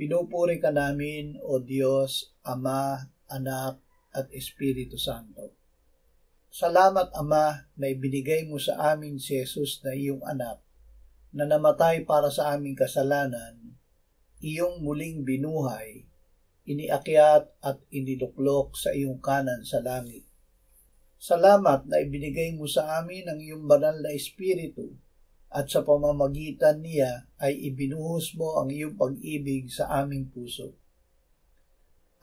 Pinupuri ka namin, O Diyos, Ama, Anak, at Espiritu Santo. Salamat, Ama, na ibinigay mo sa amin si Jesus na iyong anak, na namatay para sa aming kasalanan, iyong muling binuhay, iniakyat at iniluklok sa iyong kanan sa langit. Salamat na ibinigay mo sa amin ang iyong banal na Espiritu, at sa pamamagitan niya ay ibinuhos mo ang iyong pag-ibig sa aming puso.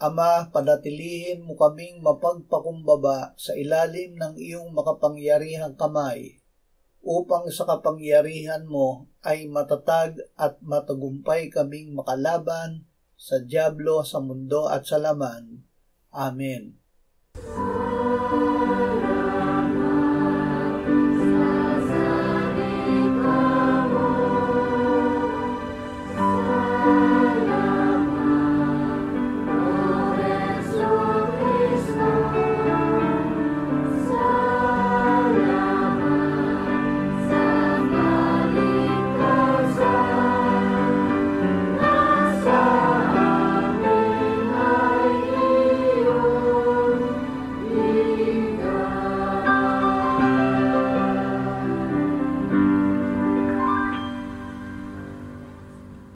Ama, panatilihin mo kaming mapagpakumbaba sa ilalim ng iyong makapangyarihang kamay, upang sa kapangyarihan mo ay matatag at matagumpay kaming makalaban sa dyablo, sa mundo at sa laman. Amen.